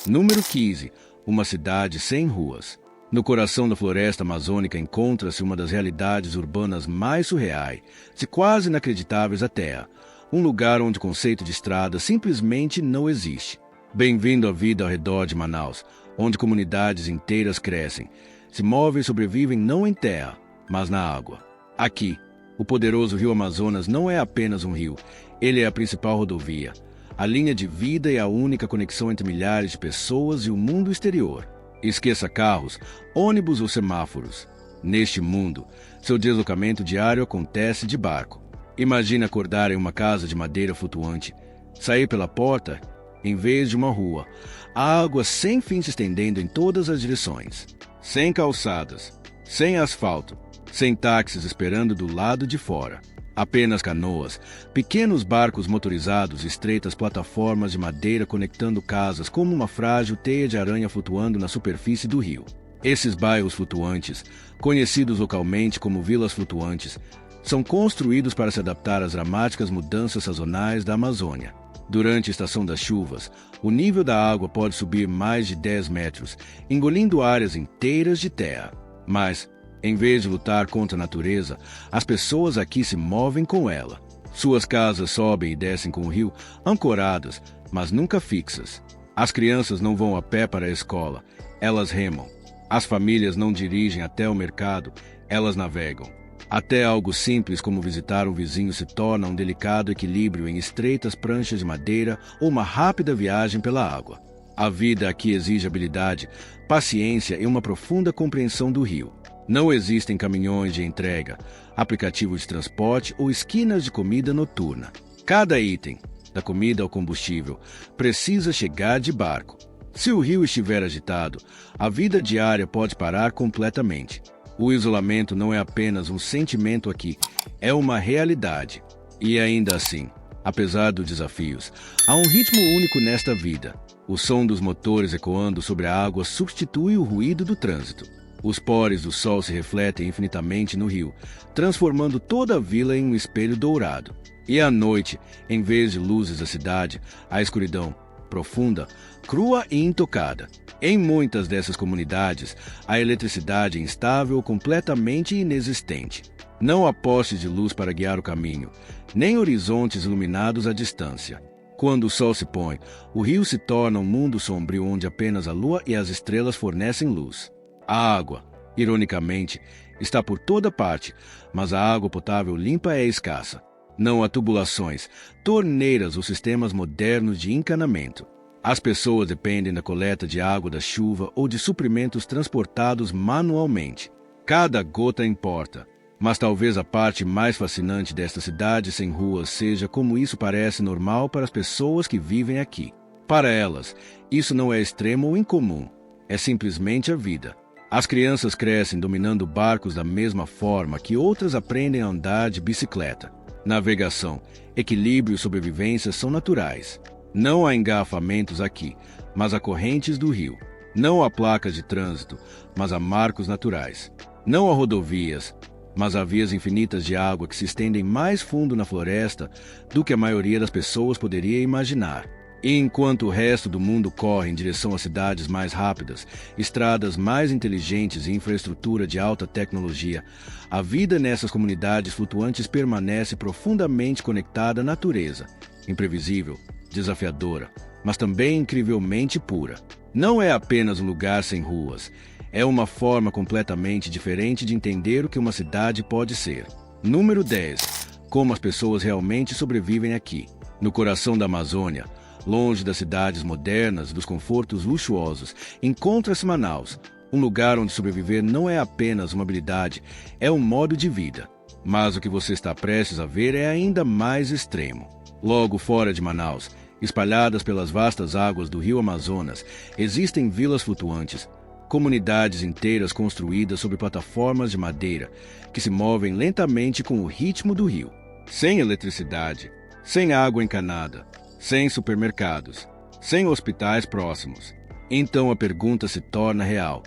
Número 15. Uma cidade sem ruas. No coração da floresta amazônica encontra-se uma das realidades urbanas mais surreais e quase inacreditáveis da Terra. Um lugar onde o conceito de estrada simplesmente não existe. Bem-vindo à vida ao redor de Manaus, onde comunidades inteiras crescem, se movem e sobrevivem não em terra, mas na água. Aqui, o poderoso rio Amazonas não é apenas um rio, ele é a principal rodovia, a linha de vida e a única conexão entre milhares de pessoas e o mundo exterior. Esqueça carros, ônibus ou semáforos. Neste mundo, seu deslocamento diário acontece de barco. Imagine acordar em uma casa de madeira flutuante, sair pela porta em vez de uma rua, a água sem fim se estendendo em todas as direções. Sem calçadas, sem asfalto, sem táxis esperando do lado de fora. Apenas canoas, pequenos barcos motorizados e estreitas plataformas de madeira conectando casas como uma frágil teia de aranha flutuando na superfície do rio. Esses bairros flutuantes, conhecidos localmente como vilas flutuantes, são construídos para se adaptar às dramáticas mudanças sazonais da Amazônia. Durante a estação das chuvas, o nível da água pode subir mais de 10 metros, engolindo áreas inteiras de terra. Mas, em vez de lutar contra a natureza, as pessoas aqui se movem com ela. Suas casas sobem e descem com o rio, ancoradas, mas nunca fixas. As crianças não vão a pé para a escola, elas remam. As famílias não dirigem até o mercado, elas navegam. Até algo simples como visitar um vizinho se torna um delicado equilíbrio em estreitas pranchas de madeira ou uma rápida viagem pela água. A vida aqui exige habilidade, paciência e uma profunda compreensão do rio. Não existem caminhões de entrega, aplicativos de transporte ou esquinas de comida noturna. Cada item, da comida ao combustível, precisa chegar de barco. Se o rio estiver agitado, a vida diária pode parar completamente. O isolamento não é apenas um sentimento aqui, é uma realidade. E ainda assim, apesar dos desafios, há um ritmo único nesta vida. O som dos motores ecoando sobre a água substitui o ruído do trânsito. Os poros do sol se refletem infinitamente no rio, transformando toda a vila em um espelho dourado. E à noite, em vez de luzes da cidade, a escuridão, profunda, crua e intocada. Em muitas dessas comunidades, a eletricidade é instável ou completamente inexistente. Não há postes de luz para guiar o caminho, nem horizontes iluminados à distância. Quando o sol se põe, o rio se torna um mundo sombrio onde apenas a lua e as estrelas fornecem luz. A água, ironicamente, está por toda parte, mas a água potável limpa é escassa. Não há tubulações, torneiras ou sistemas modernos de encanamento. As pessoas dependem da coleta de água da chuva ou de suprimentos transportados manualmente. Cada gota importa. Mas talvez a parte mais fascinante desta cidade sem ruas seja como isso parece normal para as pessoas que vivem aqui. Para elas, isso não é extremo ou incomum. É simplesmente a vida. As crianças crescem dominando barcos da mesma forma que outras aprendem a andar de bicicleta. Navegação, equilíbrio e sobrevivência são naturais. Não há engarrafamentos aqui, mas há correntes do rio. Não há placas de trânsito, mas há marcos naturais. Não há rodovias, mas há vias infinitas de água que se estendem mais fundo na floresta do que a maioria das pessoas poderia imaginar. E enquanto o resto do mundo corre em direção a cidades mais rápidas, estradas mais inteligentes e infraestrutura de alta tecnologia, a vida nessas comunidades flutuantes permanece profundamente conectada à natureza, imprevisível, desafiadora, mas também incrivelmente pura. Não é apenas um lugar sem ruas, é uma forma completamente diferente de entender o que uma cidade pode ser. Número 10. Como as pessoas realmente sobrevivem aqui. No coração da Amazônia, longe das cidades modernas e dos confortos luxuosos, encontra-se Manaus, um lugar onde sobreviver não é apenas uma habilidade, é um modo de vida. Mas o que você está prestes a ver é ainda mais extremo. Logo fora de Manaus, espalhadas pelas vastas águas do rio Amazonas, existem vilas flutuantes, comunidades inteiras construídas sobre plataformas de madeira que se movem lentamente com o ritmo do rio. Sem eletricidade, sem água encanada, sem supermercados, sem hospitais próximos. Então a pergunta se torna real: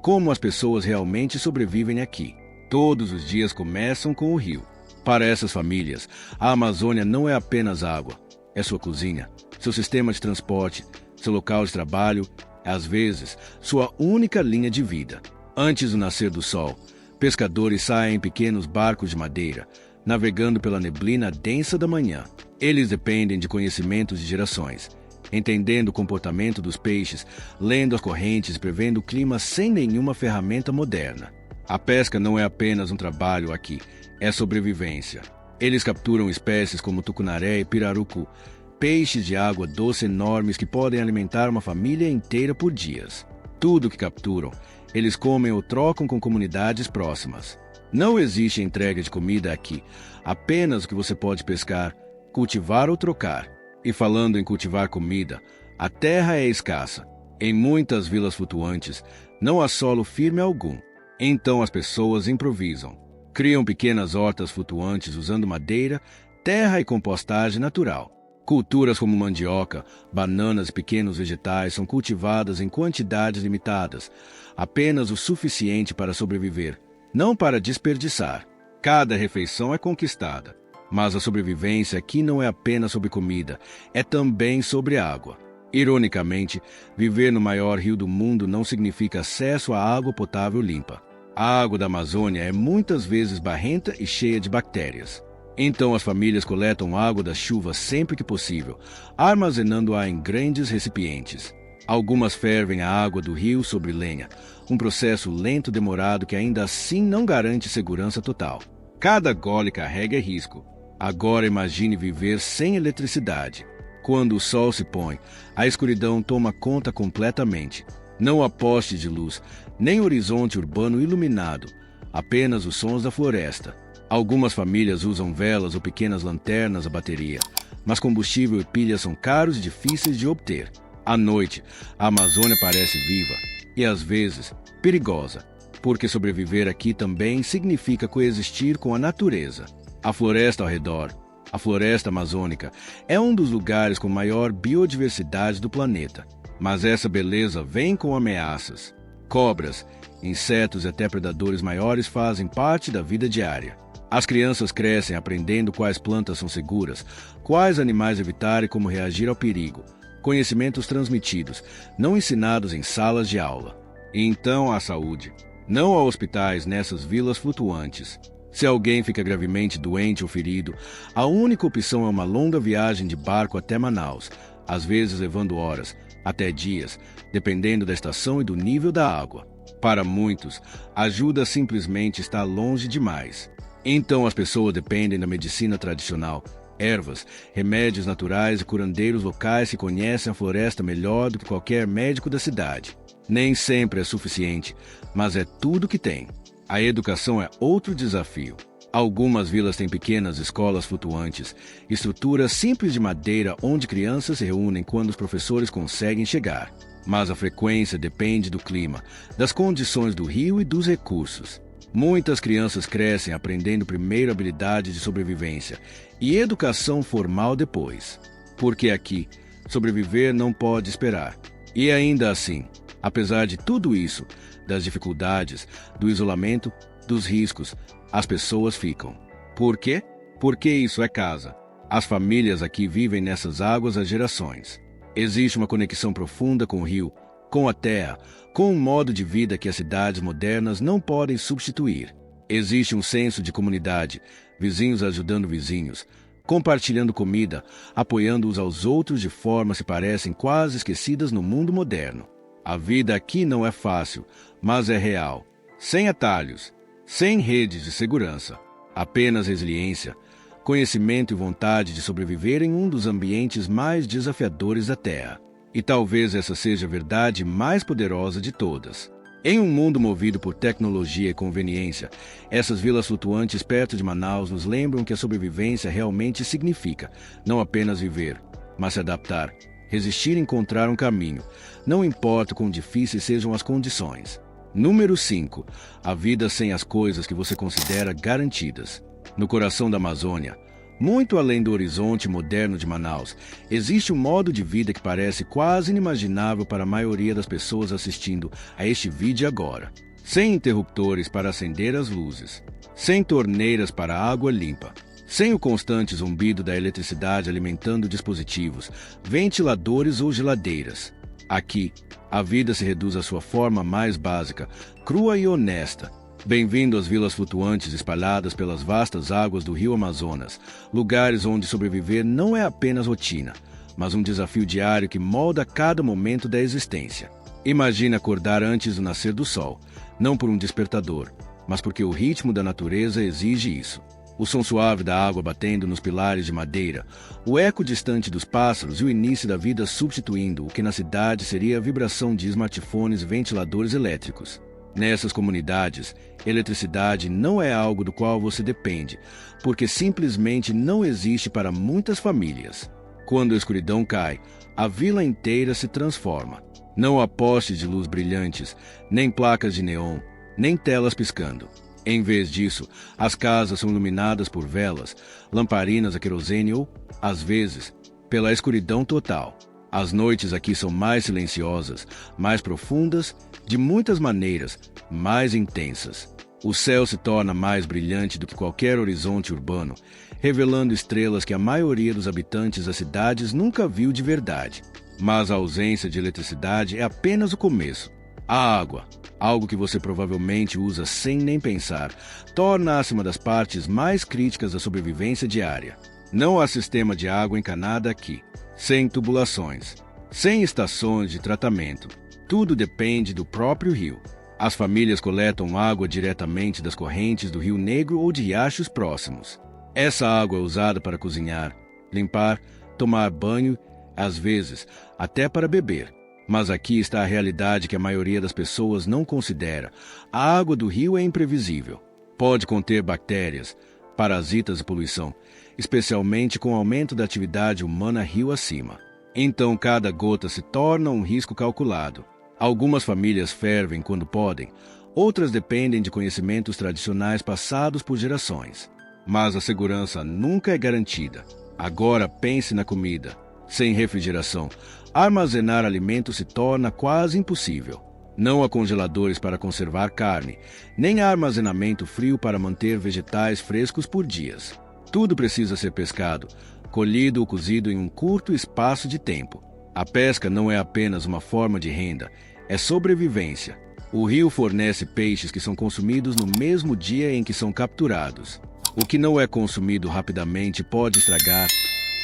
como as pessoas realmente sobrevivem aqui? Todos os dias começam com o rio. Para essas famílias, a Amazônia não é apenas água, é sua cozinha, seu sistema de transporte, seu local de trabalho é, às vezes, sua única linha de vida. Antes do nascer do sol, pescadores saem em pequenos barcos de madeira, navegando pela neblina densa da manhã. Eles dependem de conhecimentos de gerações, entendendo o comportamento dos peixes, lendo as correntes e prevendo o clima sem nenhuma ferramenta moderna. A pesca não é apenas um trabalho aqui, é sobrevivência. Eles capturam espécies como tucunaré e pirarucu, peixes de água doce enormes que podem alimentar uma família inteira por dias. Tudo que capturam, eles comem ou trocam com comunidades próximas. Não existe entrega de comida aqui, apenas o que você pode pescar, cultivar ou trocar. E falando em cultivar comida, a terra é escassa. Em muitas vilas flutuantes, não há solo firme algum. Então as pessoas improvisam. Criam pequenas hortas flutuantes usando madeira, terra e compostagem natural. Culturas como mandioca, bananas e pequenos vegetais são cultivadas em quantidades limitadas, apenas o suficiente para sobreviver, não para desperdiçar. Cada refeição é conquistada. Mas a sobrevivência aqui não é apenas sobre comida, é também sobre água. Ironicamente, viver no maior rio do mundo não significa acesso a água potável limpa. A água da Amazônia é muitas vezes barrenta e cheia de bactérias. Então as famílias coletam água das chuvas sempre que possível, armazenando-a em grandes recipientes. Algumas fervem a água do rio sobre lenha, um processo lento e demorado que ainda assim não garante segurança total. Cada gole carrega risco. Agora imagine viver sem eletricidade. Quando o sol se põe, a escuridão toma conta completamente. Não há poste de luz, nem horizonte urbano iluminado, apenas os sons da floresta. Algumas famílias usam velas ou pequenas lanternas à bateria, mas combustível e pilhas são caros e difíceis de obter. À noite, a Amazônia parece viva e, às vezes, perigosa, porque sobreviver aqui também significa coexistir com a natureza. A floresta ao redor, a floresta amazônica, é um dos lugares com maior biodiversidade do planeta. Mas essa beleza vem com ameaças. Cobras, insetos e até predadores maiores fazem parte da vida diária. As crianças crescem aprendendo quais plantas são seguras, quais animais evitar e como reagir ao perigo. Conhecimentos transmitidos, não ensinados em salas de aula. E então a saúde. Não há hospitais nessas vilas flutuantes. Se alguém fica gravemente doente ou ferido, a única opção é uma longa viagem de barco até Manaus, às vezes levando horas, até dias, dependendo da estação e do nível da água. Para muitos, a ajuda simplesmente está longe demais. Então as pessoas dependem da medicina tradicional, ervas, remédios naturais e curandeiros locais que conhecem a floresta melhor do que qualquer médico da cidade. Nem sempre é suficiente, mas é tudo que tem. A educação é outro desafio. Algumas vilas têm pequenas escolas flutuantes, estruturas simples de madeira onde crianças se reúnem quando os professores conseguem chegar. Mas a frequência depende do clima, das condições do rio e dos recursos. Muitas crianças crescem aprendendo primeiro habilidade de sobrevivência e educação formal depois. Porque aqui, sobreviver não pode esperar. E ainda assim, apesar de tudo isso, das dificuldades, do isolamento, dos riscos, as pessoas ficam. Por quê? Porque isso é casa. As famílias aqui vivem nessas águas há gerações. Existe uma conexão profunda com o rio, com a terra, com um modo de vida que as cidades modernas não podem substituir. Existe um senso de comunidade, vizinhos ajudando vizinhos, compartilhando comida, apoiando uns aos outros de formas que parecem quase esquecidas no mundo moderno. A vida aqui não é fácil, mas é real. Sem atalhos, sem redes de segurança. Apenas resiliência, conhecimento e vontade de sobreviver em um dos ambientes mais desafiadores da Terra. E talvez essa seja a verdade mais poderosa de todas. Em um mundo movido por tecnologia e conveniência, essas vilas flutuantes perto de Manaus nos lembram que a sobrevivência realmente significa não apenas viver, mas se adaptar, resistir e encontrar um caminho, não importa quão difíceis sejam as condições. Número 5. A vida sem as coisas que você considera garantidas. No coração da Amazônia, muito além do horizonte moderno de Manaus, existe um modo de vida que parece quase inimaginável para a maioria das pessoas assistindo a este vídeo agora. Sem interruptores para acender as luzes, sem torneiras para água limpa, sem o constante zumbido da eletricidade alimentando dispositivos, ventiladores ou geladeiras. Aqui, a vida se reduz à sua forma mais básica, crua e honesta. Bem-vindo às vilas flutuantes espalhadas pelas vastas águas do rio Amazonas, lugares onde sobreviver não é apenas rotina, mas um desafio diário que molda cada momento da existência. Imagine acordar antes do nascer do sol, não por um despertador, mas porque o ritmo da natureza exige isso. O som suave da água batendo nos pilares de madeira, o eco distante dos pássaros e o início da vida substituindo o que na cidade seria a vibração de smartphones e ventiladores elétricos. Nessas comunidades, eletricidade não é algo do qual você depende, porque simplesmente não existe para muitas famílias. Quando a escuridão cai, a vila inteira se transforma. Não há postes de luz brilhantes, nem placas de neon, nem telas piscando. Em vez disso, as casas são iluminadas por velas, lamparinas a querosene ou, às vezes, pela escuridão total. As noites aqui são mais silenciosas, mais profundas, de muitas maneiras, mais intensas. O céu se torna mais brilhante do que qualquer horizonte urbano, revelando estrelas que a maioria dos habitantes das cidades nunca viu de verdade. Mas a ausência de eletricidade é apenas o começo. A água, algo que você provavelmente usa sem nem pensar, torna-se uma das partes mais críticas da sobrevivência diária. Não há sistema de água encanada aqui, sem tubulações, sem estações de tratamento. Tudo depende do próprio rio. As famílias coletam água diretamente das correntes do Rio Negro ou de riachos próximos. Essa água é usada para cozinhar, limpar, tomar banho, às vezes, até para beber. Mas aqui está a realidade que a maioria das pessoas não considera. A água do rio é imprevisível. Pode conter bactérias, parasitas e poluição, especialmente com o aumento da atividade humana rio acima. Então cada gota se torna um risco calculado. Algumas famílias fervem quando podem, outras dependem de conhecimentos tradicionais passados por gerações. Mas a segurança nunca é garantida. Agora pense na comida. Sem refrigeração, armazenar alimentos se torna quase impossível. Não há congeladores para conservar carne, nem há armazenamento frio para manter vegetais frescos por dias. Tudo precisa ser pescado, colhido ou cozido em um curto espaço de tempo. A pesca não é apenas uma forma de renda, é sobrevivência. O rio fornece peixes que são consumidos no mesmo dia em que são capturados. O que não é consumido rapidamente pode estragar.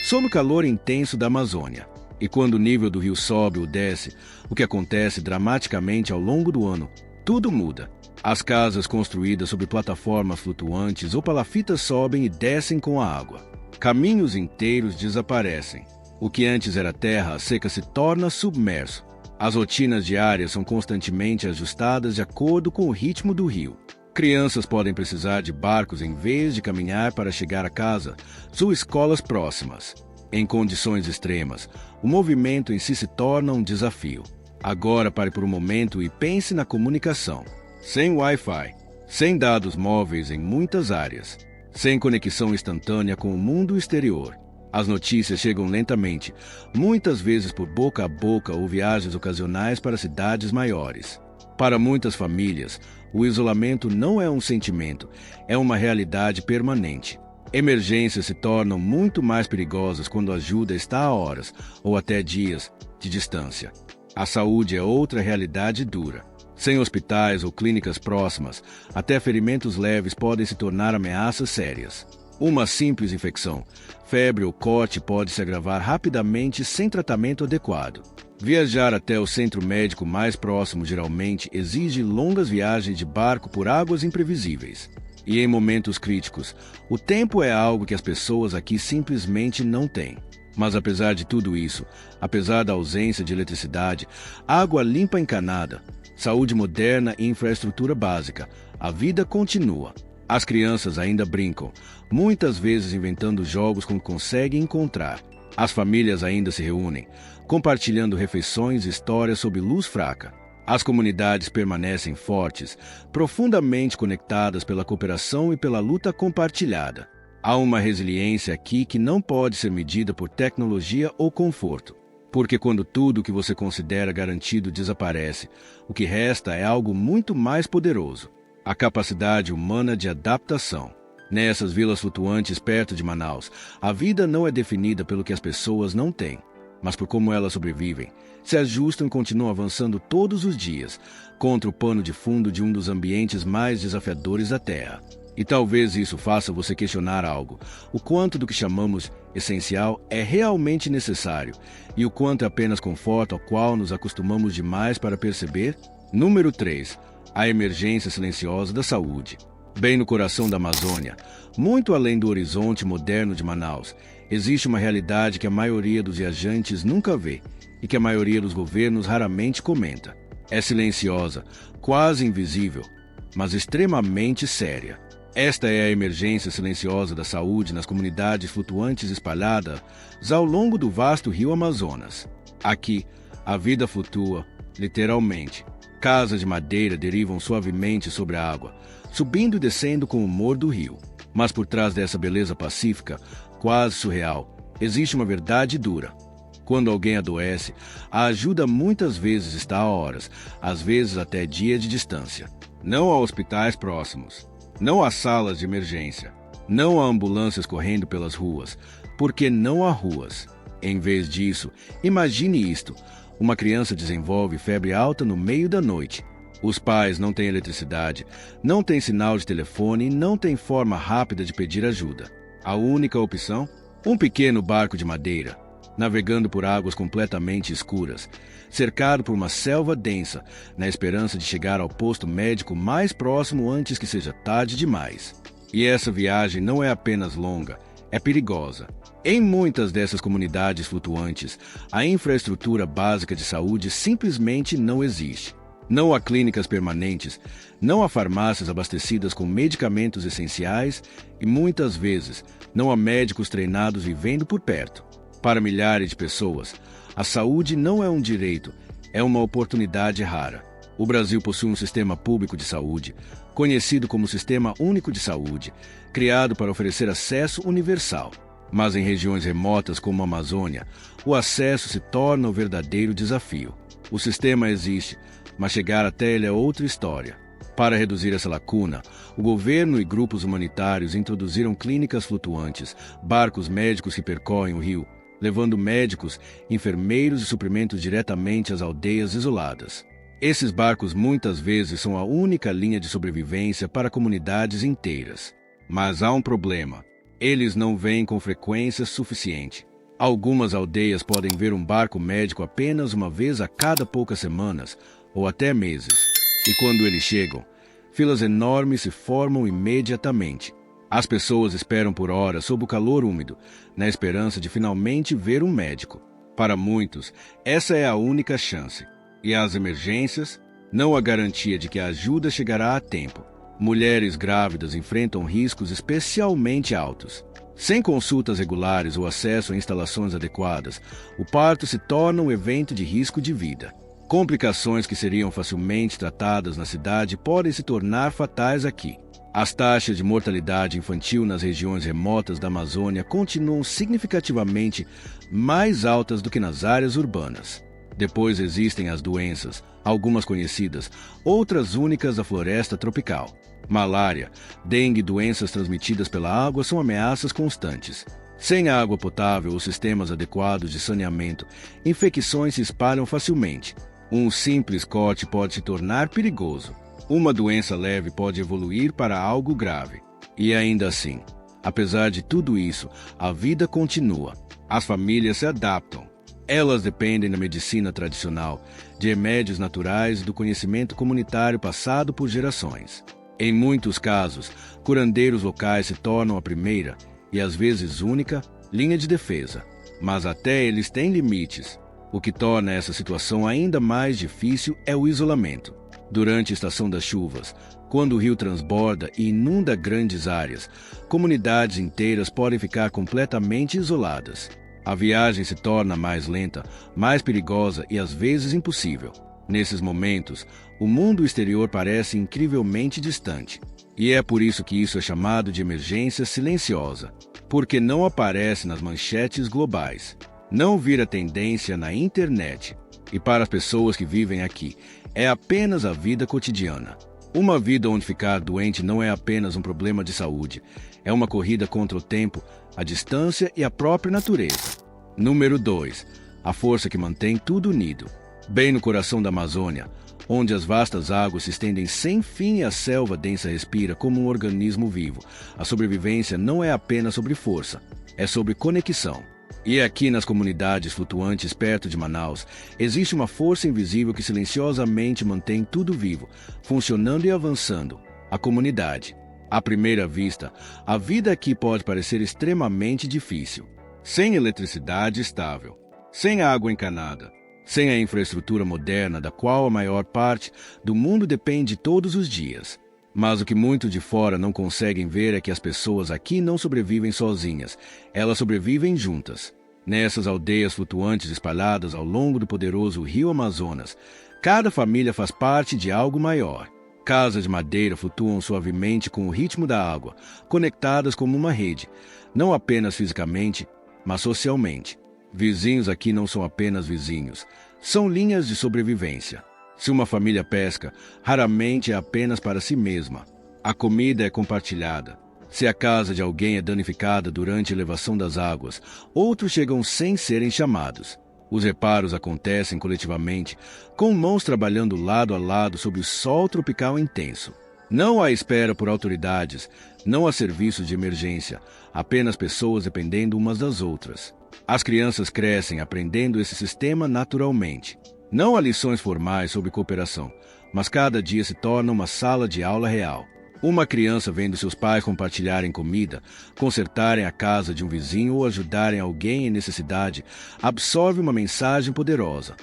Sob o calor intenso da Amazônia. E quando o nível do rio sobe ou desce, o que acontece dramaticamente ao longo do ano, tudo muda. As casas construídas sobre plataformas flutuantes ou palafitas sobem e descem com a água. Caminhos inteiros desaparecem. O que antes era terra seca se torna submerso. As rotinas diárias são constantemente ajustadas de acordo com o ritmo do rio. Crianças podem precisar de barcos em vez de caminhar para chegar a casa, ou escolas próximas. Em condições extremas, o movimento em si se torna um desafio. Agora pare por um momento e pense na comunicação. Sem Wi-Fi, sem dados móveis em muitas áreas, sem conexão instantânea com o mundo exterior. As notícias chegam lentamente, muitas vezes por boca a boca ou viagens ocasionais para cidades maiores. Para muitas famílias, o isolamento não é um sentimento, é uma realidade permanente. Emergências se tornam muito mais perigosas quando a ajuda está a horas ou até dias de distância. A saúde é outra realidade dura. Sem hospitais ou clínicas próximas, até ferimentos leves podem se tornar ameaças sérias. Uma simples infecção, febre ou corte pode se agravar rapidamente sem tratamento adequado. Viajar até o centro médico mais próximo geralmente exige longas viagens de barco por águas imprevisíveis. E em momentos críticos, o tempo é algo que as pessoas aqui simplesmente não têm. Mas apesar de tudo isso, apesar da ausência de eletricidade, água limpa encanada, saúde moderna e infraestrutura básica, a vida continua. As crianças ainda brincam, muitas vezes inventando jogos com que conseguem encontrar. As famílias ainda se reúnem, compartilhando refeições e histórias sob luz fraca. As comunidades permanecem fortes, profundamente conectadas pela cooperação e pela luta compartilhada. Há uma resiliência aqui que não pode ser medida por tecnologia ou conforto. Porque quando tudo o que você considera garantido desaparece, o que resta é algo muito mais poderoso: a capacidade humana de adaptação. Nessas vilas flutuantes perto de Manaus, a vida não é definida pelo que as pessoas não têm, mas por como elas sobrevivem, se ajustam e continuam avançando todos os dias contra o pano de fundo de um dos ambientes mais desafiadores da Terra. E talvez isso faça você questionar algo: o quanto do que chamamos essencial é realmente necessário e o quanto é apenas conforto ao qual nos acostumamos demais para perceber? Número 3. A emergência silenciosa da saúde. Bem no coração da Amazônia, muito além do horizonte moderno de Manaus, existe uma realidade que a maioria dos viajantes nunca vê e que a maioria dos governos raramente comenta. É silenciosa, quase invisível, mas extremamente séria. Esta é a emergência silenciosa da saúde nas comunidades flutuantes espalhadas ao longo do vasto rio Amazonas. Aqui, a vida flutua, literalmente. Casas de madeira derivam suavemente sobre a água, subindo e descendo com o humor do rio. Mas por trás dessa beleza pacífica, quase surreal, existe uma verdade dura. Quando alguém adoece, a ajuda muitas vezes está a horas, às vezes até dias de distância. Não há hospitais próximos, não há salas de emergência, não há ambulâncias correndo pelas ruas, porque não há ruas. Em vez disso, imagine isto: uma criança desenvolve febre alta no meio da noite. Os pais não têm eletricidade, não têm sinal de telefone e não têm forma rápida de pedir ajuda. A única opção? Um pequeno barco de madeira, navegando por águas completamente escuras, cercado por uma selva densa, na esperança de chegar ao posto médico mais próximo antes que seja tarde demais. E essa viagem não é apenas longa, é perigosa. Em muitas dessas comunidades flutuantes, a infraestrutura básica de saúde simplesmente não existe. Não há clínicas permanentes, não há farmácias abastecidas com medicamentos essenciais e, muitas vezes, não há médicos treinados vivendo por perto. Para milhares de pessoas, a saúde não é um direito, é uma oportunidade rara. O Brasil possui um sistema público de saúde, conhecido como Sistema Único de Saúde, criado para oferecer acesso universal. Mas em regiões remotas como a Amazônia, o acesso se torna um verdadeiro desafio. O sistema existe, mas chegar até ele é outra história. Para reduzir essa lacuna, o governo e grupos humanitários introduziram clínicas flutuantes, barcos médicos que percorrem o rio, levando médicos, enfermeiros e suprimentos diretamente às aldeias isoladas. Esses barcos muitas vezes são a única linha de sobrevivência para comunidades inteiras. Mas há um problema: eles não vêm com frequência suficiente. Algumas aldeias podem ver um barco médico apenas uma vez a cada poucas semanas, ou até meses. E quando eles chegam, filas enormes se formam imediatamente. As pessoas esperam por horas sob o calor úmido, na esperança de finalmente ver um médico. Para muitos, essa é a única chance. E as emergências? Não há garantia de que a ajuda chegará a tempo. Mulheres grávidas enfrentam riscos especialmente altos. Sem consultas regulares ou acesso a instalações adequadas, o parto se torna um evento de risco de vida. Complicações que seriam facilmente tratadas na cidade podem se tornar fatais aqui. As taxas de mortalidade infantil nas regiões remotas da Amazônia continuam significativamente mais altas do que nas áreas urbanas. Depois existem as doenças, algumas conhecidas, outras únicas da floresta tropical. Malária, dengue e doenças transmitidas pela água são ameaças constantes. Sem água potável ou sistemas adequados de saneamento, infecções se espalham facilmente. Um simples corte pode se tornar perigoso. Uma doença leve pode evoluir para algo grave. E ainda assim, apesar de tudo isso, a vida continua. As famílias se adaptam. Elas dependem da medicina tradicional, de remédios naturais e do conhecimento comunitário passado por gerações. Em muitos casos, curandeiros locais se tornam a primeira, e às vezes única, linha de defesa. Mas até eles têm limites. O que torna essa situação ainda mais difícil é o isolamento. Durante a estação das chuvas, quando o rio transborda e inunda grandes áreas, comunidades inteiras podem ficar completamente isoladas. A viagem se torna mais lenta, mais perigosa e às vezes impossível. Nesses momentos, o mundo exterior parece incrivelmente distante. E é por isso que isso é chamado de emergência silenciosa, porque não aparece nas manchetes globais, não vira tendência na internet. E para as pessoas que vivem aqui, é apenas a vida cotidiana. Uma vida onde ficar doente não é apenas um problema de saúde, é uma corrida contra o tempo, a distância e a própria natureza. Número 2. a força que mantém tudo unido. Bem no coração da Amazônia, onde as vastas águas se estendem sem fim e a selva densa respira como um organismo vivo, a sobrevivência não é apenas sobre força, é sobre conexão. E aqui nas comunidades flutuantes perto de Manaus, existe uma força invisível que silenciosamente mantém tudo vivo, funcionando e avançando. A comunidade. À primeira vista, a vida aqui pode parecer extremamente difícil. Sem eletricidade estável, sem água encanada, sem a infraestrutura moderna da qual a maior parte do mundo depende todos os dias. Mas o que muitos de fora não conseguem ver é que as pessoas aqui não sobrevivem sozinhas, elas sobrevivem juntas. Nessas aldeias flutuantes espalhadas ao longo do poderoso rio Amazonas, cada família faz parte de algo maior. Casas de madeira flutuam suavemente com o ritmo da água, conectadas como uma rede, não apenas fisicamente, mas socialmente. Vizinhos aqui não são apenas vizinhos, são linhas de sobrevivência. Se uma família pesca, raramente é apenas para si mesma. A comida é compartilhada. Se a casa de alguém é danificada durante a elevação das águas, outros chegam sem serem chamados. Os reparos acontecem coletivamente, com mãos trabalhando lado a lado sob o sol tropical intenso. Não há espera por autoridades, não há serviços de emergência, apenas pessoas dependendo umas das outras. As crianças crescem aprendendo esse sistema naturalmente. Não há lições formais sobre cooperação, mas cada dia se torna uma sala de aula real. Uma criança vendo seus pais compartilharem comida, consertarem a casa de um vizinho ou ajudarem alguém em necessidade, absorve uma mensagem poderosa.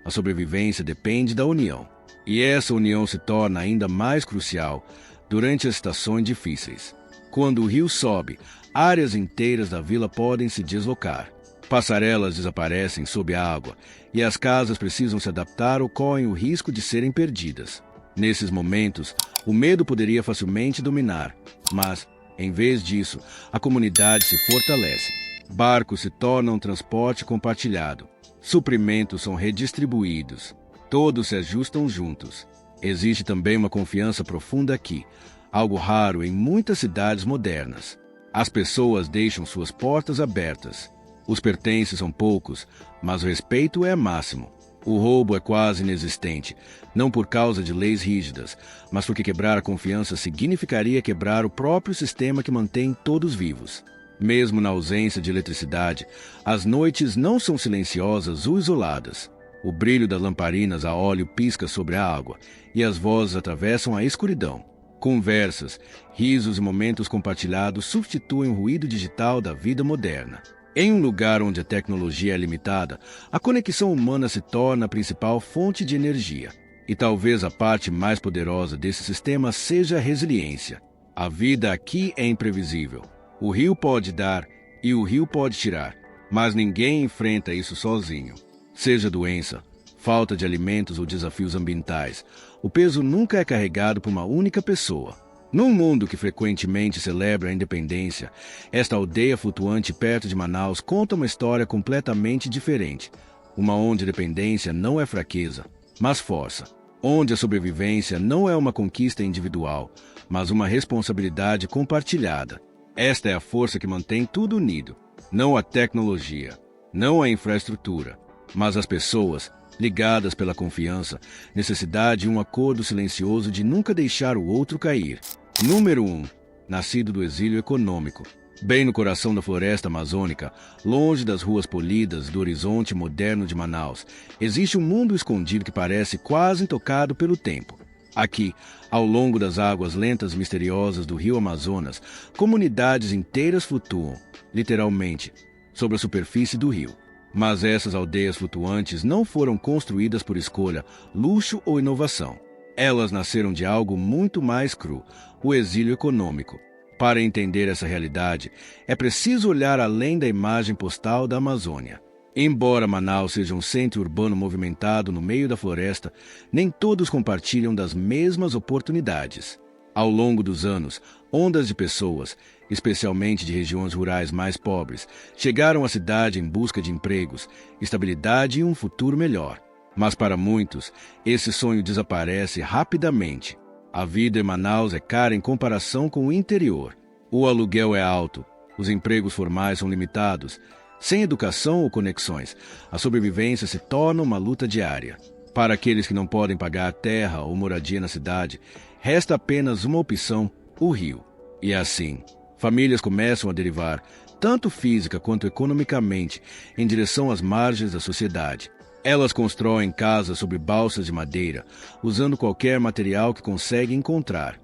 A sobrevivência depende da união. E essa união se torna ainda mais crucial durante as estações difíceis. Quando o rio sobe, áreas inteiras da vila podem se deslocar. Passarelas desaparecem sob a água e as casas precisam se adaptar ou correm o risco de serem perdidas. Nesses momentos, o medo poderia facilmente dominar, mas, em vez disso, a comunidade se fortalece. Barcos se tornam transporte compartilhado. Suprimentos são redistribuídos. Todos se ajustam juntos. Existe também uma confiança profunda aqui, algo raro em muitas cidades modernas. As pessoas deixam suas portas abertas. Os pertences são poucos, mas o respeito é máximo. O roubo é quase inexistente, não por causa de leis rígidas, mas porque quebrar a confiança significaria quebrar o próprio sistema que mantém todos vivos. Mesmo na ausência de eletricidade, as noites não são silenciosas ou isoladas. O brilho das lamparinas a óleo pisca sobre a água e as vozes atravessam a escuridão. Conversas, risos e momentos compartilhados substituem o ruído digital da vida moderna. Em um lugar onde a tecnologia é limitada, a conexão humana se torna a principal fonte de energia. E talvez a parte mais poderosa desse sistema seja a resiliência. A vida aqui é imprevisível. O rio pode dar e o rio pode tirar, mas ninguém enfrenta isso sozinho. Seja doença, falta de alimentos ou desafios ambientais, o peso nunca é carregado por uma única pessoa. Num mundo que frequentemente celebra a independência, esta aldeia flutuante perto de Manaus conta uma história completamente diferente. Uma onde a dependência não é fraqueza, mas força. Onde a sobrevivência não é uma conquista individual, mas uma responsabilidade compartilhada. Esta é a força que mantém tudo unido. Não a tecnologia, não a infraestrutura, mas as pessoas, ligadas pela confiança, necessidade e um acordo silencioso de nunca deixar o outro cair. Número 1. Nascido do exílio econômico. Bem no coração da floresta amazônica, longe das ruas polidas do horizonte moderno de Manaus, existe um mundo escondido que parece quase intocado pelo tempo. Aqui, ao longo das águas lentas e misteriosas do rio Amazonas, comunidades inteiras flutuam, literalmente, sobre a superfície do rio. Mas essas aldeias flutuantes não foram construídas por escolha, luxo ou inovação. Elas nasceram de algo muito mais cru, o exílio econômico. Para entender essa realidade, é preciso olhar além da imagem postal da Amazônia. Embora Manaus seja um centro urbano movimentado no meio da floresta, nem todos compartilham das mesmas oportunidades. Ao longo dos anos, ondas de pessoas, especialmente de regiões rurais mais pobres, chegaram à cidade em busca de empregos, estabilidade e um futuro melhor. Mas para muitos, esse sonho desaparece rapidamente. A vida em Manaus é cara em comparação com o interior. O aluguel é alto, os empregos formais são limitados Sem educação ou conexões, a sobrevivência se torna uma luta diária. Para aqueles que não podem pagar terra ou moradia na cidade, resta apenas uma opção: o rio. E assim, famílias começam a derivar, tanto física quanto economicamente, em direção às margens da sociedade. Elas constroem casas sobre balsas de madeira, usando qualquer material que conseguem encontrar.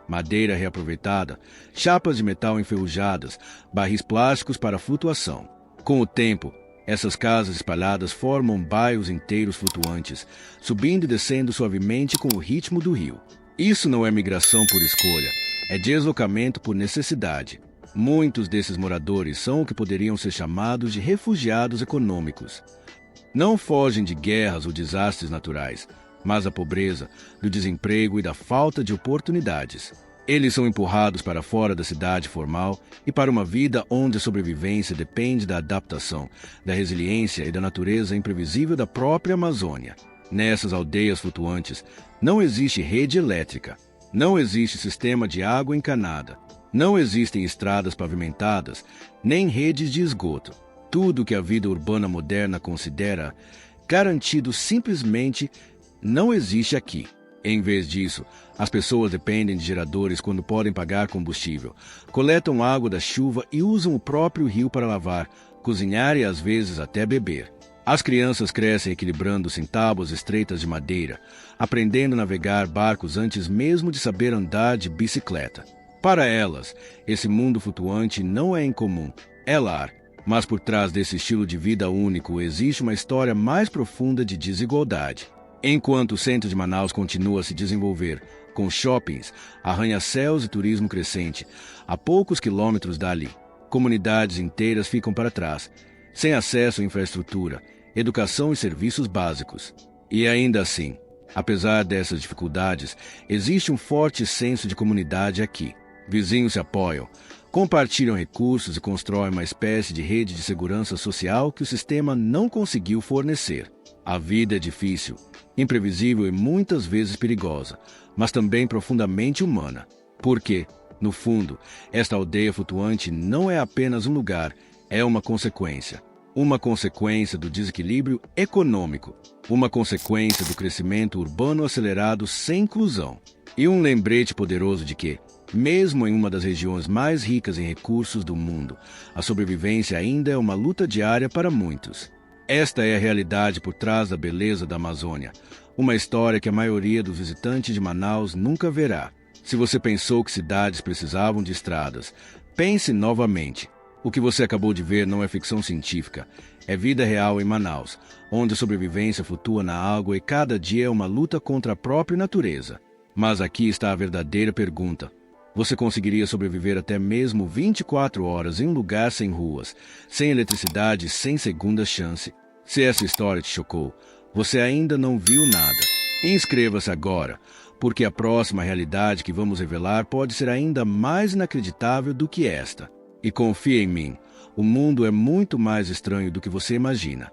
Madeira reaproveitada, chapas de metal enferrujadas, barris plásticos para flutuação. Com o tempo, essas casas espalhadas formam bairros inteiros flutuantes, subindo e descendo suavemente com o ritmo do rio. Isso não é migração por escolha, é deslocamento por necessidade. Muitos desses moradores são o que poderiam ser chamados de refugiados econômicos. Não fogem de guerras ou desastres naturais, mas da pobreza, do desemprego e da falta de oportunidades. Eles são empurrados para fora da cidade formal e para uma vida onde a sobrevivência depende da adaptação, da resiliência e da natureza imprevisível da própria Amazônia. Nessas aldeias flutuantes, não existe rede elétrica, não existe sistema de água encanada, não existem estradas pavimentadas, nem redes de esgoto. Tudo que a vida urbana moderna considera garantido simplesmente não existe aqui. Em vez disso, as pessoas dependem de geradores quando podem pagar combustível, coletam água da chuva e usam o próprio rio para lavar, cozinhar e às vezes até beber. As crianças crescem equilibrando-se em tábuas estreitas de madeira, aprendendo a navegar barcos antes mesmo de saber andar de bicicleta. Para elas, esse mundo flutuante não é incomum, é lar. Mas por trás desse estilo de vida único existe uma história mais profunda de desigualdade. Enquanto o centro de Manaus continua a se desenvolver, com shoppings, arranha-céus e turismo crescente, a poucos quilômetros dali, comunidades inteiras ficam para trás, sem acesso à infraestrutura, educação e serviços básicos. E ainda assim, apesar dessas dificuldades, existe um forte senso de comunidade aqui. Vizinhos se apoiam, compartilham recursos e constroem uma espécie de rede de segurança social que o sistema não conseguiu fornecer. A vida é difícil, imprevisível e muitas vezes perigosa, mas também profundamente humana. Porque, no fundo, esta aldeia flutuante não é apenas um lugar, é uma consequência. Uma consequência do desequilíbrio econômico, uma consequência do crescimento urbano acelerado sem inclusão. E um lembrete poderoso de que, mesmo em uma das regiões mais ricas em recursos do mundo, a sobrevivência ainda é uma luta diária para muitos. Esta é a realidade por trás da beleza da Amazônia, uma história que a maioria dos visitantes de Manaus nunca verá. Se você pensou que cidades precisavam de estradas, pense novamente. O que você acabou de ver não é ficção científica, é vida real em Manaus, onde a sobrevivência flutua na água e cada dia é uma luta contra a própria natureza. Mas aqui está a verdadeira pergunta. Você conseguiria sobreviver até mesmo 24 horas em um lugar sem ruas, sem eletricidade e sem segunda chance? Se essa história te chocou, você ainda não viu nada. Inscreva-se agora, porque a próxima realidade que vamos revelar pode ser ainda mais inacreditável do que esta. E confia em mim, o mundo é muito mais estranho do que você imagina.